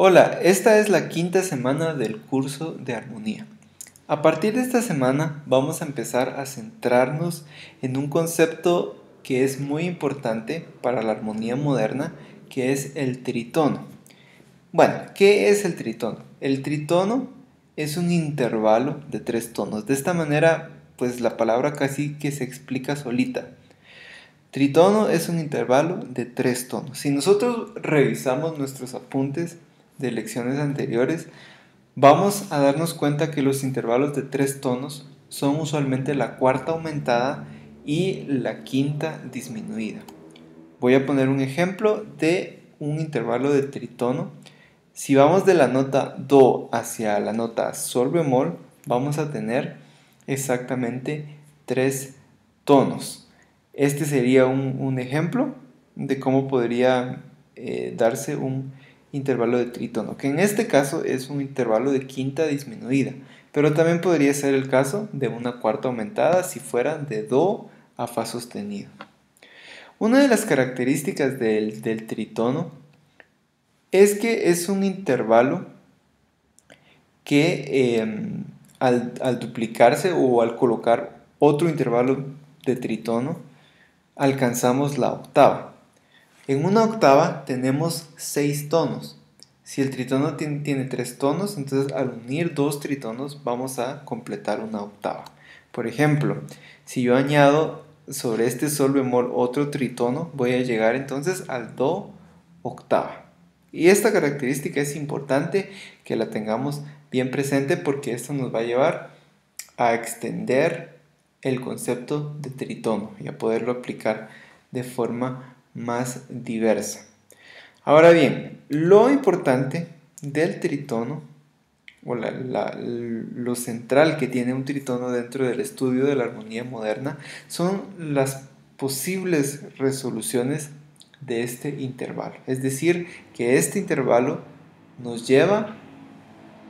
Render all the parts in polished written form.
Hola, esta es la quinta semana del curso de armonía. A partir de esta semana vamos a empezar a centrarnos en un concepto que es muy importante para la armonía moderna, que es el tritono. Bueno, ¿qué es el tritono? El tritono es un intervalo de 3 tonos. De esta manera, pues la palabra casi que se explica solita. Tritono es un intervalo de 3 tonos. Si nosotros revisamos nuestros apuntes de lecciones anteriores, vamos a darnos cuenta que los intervalos de 3 tonos son usualmente la cuarta aumentada y la quinta disminuida. Voy a poner un ejemplo de un intervalo de tritono. Si vamos de la nota Do hacia la nota Sol bemol, vamos a tener exactamente 3 tonos. Este sería un ejemplo de cómo podría darse un intervalo de tritono, que en este caso es un intervalo de quinta disminuida, pero también podría ser el caso de una cuarta aumentada si fuera de Do a Fa sostenido. Una de las características del tritono es que es un intervalo que al duplicarse o al colocar otro intervalo de tritono, alcanzamos la octava. En una octava tenemos 6 tonos. Si el tritono tiene 3 tonos, entonces al unir 2 tritonos vamos a completar una octava. Por ejemplo, si yo añado sobre este sol bemol otro tritono, voy a llegar entonces al do octava. Y esta característica es importante que la tengamos bien presente porque esto nos va a llevar a extender el concepto de tritono y a poderlo aplicar de forma más diversa. Ahora bien, lo importante del tritono, o lo central que tiene un tritono dentro del estudio de la armonía moderna, son las posibles resoluciones de este intervalo. Es decir, que este intervalo nos lleva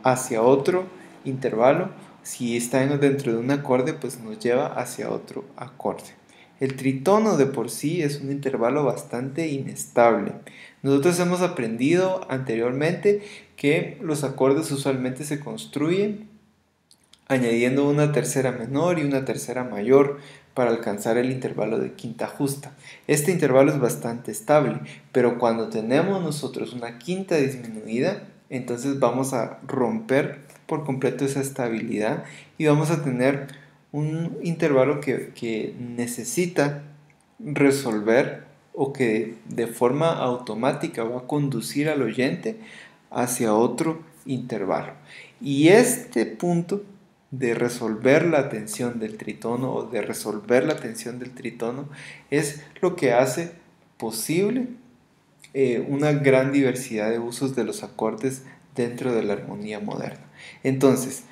hacia otro intervalo. Si está dentro de un acorde, pues nos lleva hacia otro acorde. El tritono de por sí es un intervalo bastante inestable. Nosotros hemos aprendido anteriormente que los acordes usualmente se construyen añadiendo una tercera menor y una tercera mayor para alcanzar el intervalo de quinta justa. Este intervalo es bastante estable, pero cuando tenemos nosotros una quinta disminuida, entonces vamos a romper por completo esa estabilidad y vamos a tener un intervalo que necesita resolver o que de forma automática va a conducir al oyente hacia otro intervalo. Y este punto de resolver la tensión del tritono o de resolver la tensión del tritono es lo que hace posible una gran diversidad de usos de los acordes dentro de la armonía moderna. Entonces,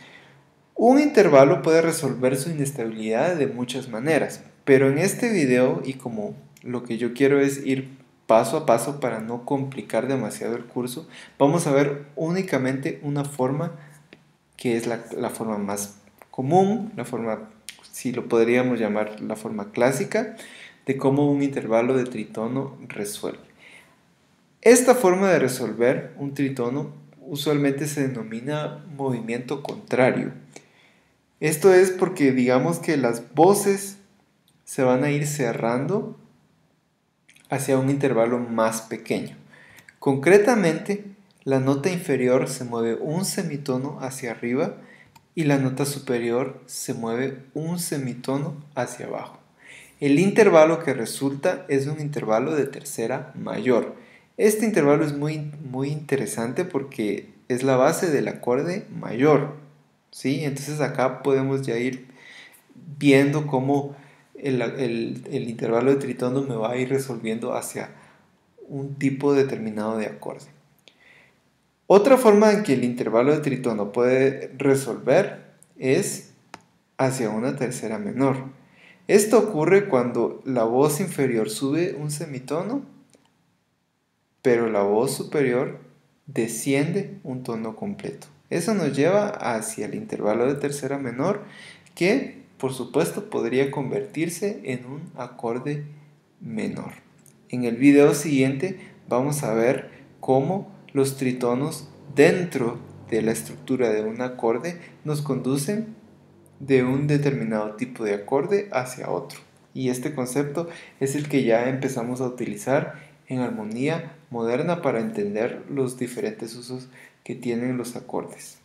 un intervalo puede resolver su inestabilidad de muchas maneras, pero en este video, y como lo que yo quiero es ir paso a paso para no complicar demasiado el curso, vamos a ver únicamente una forma que es la forma más común, la forma, si lo podríamos llamar la forma clásica, de cómo un intervalo de tritono resuelve. Esta forma de resolver un tritono usualmente se denomina movimiento contrario. Esto es porque digamos que las voces se van a ir cerrando hacia un intervalo más pequeño. Concretamente, la nota inferior se mueve un semitono hacia arriba y la nota superior se mueve un semitono hacia abajo. El intervalo que resulta es un intervalo de tercera mayor. Este intervalo es muy interesante porque es la base del acorde mayor, ¿sí? Entonces acá podemos ya ir viendo cómo el intervalo de tritono me va a ir resolviendo hacia un tipo determinado de acorde. Otra forma en que el intervalo de tritono puede resolver es hacia una tercera menor. Esto ocurre cuando la voz inferior sube un semitono, pero la voz superior desciende un tono completo. Eso nos lleva hacia el intervalo de tercera menor, que por supuesto podría convertirse en un acorde menor. En el video siguiente vamos a ver cómo los tritonos dentro de la estructura de un acorde nos conducen de un determinado tipo de acorde hacia otro. Y este concepto es el que ya empezamos a utilizar en armonía moderna para entender los diferentes usos que tienen los acordes.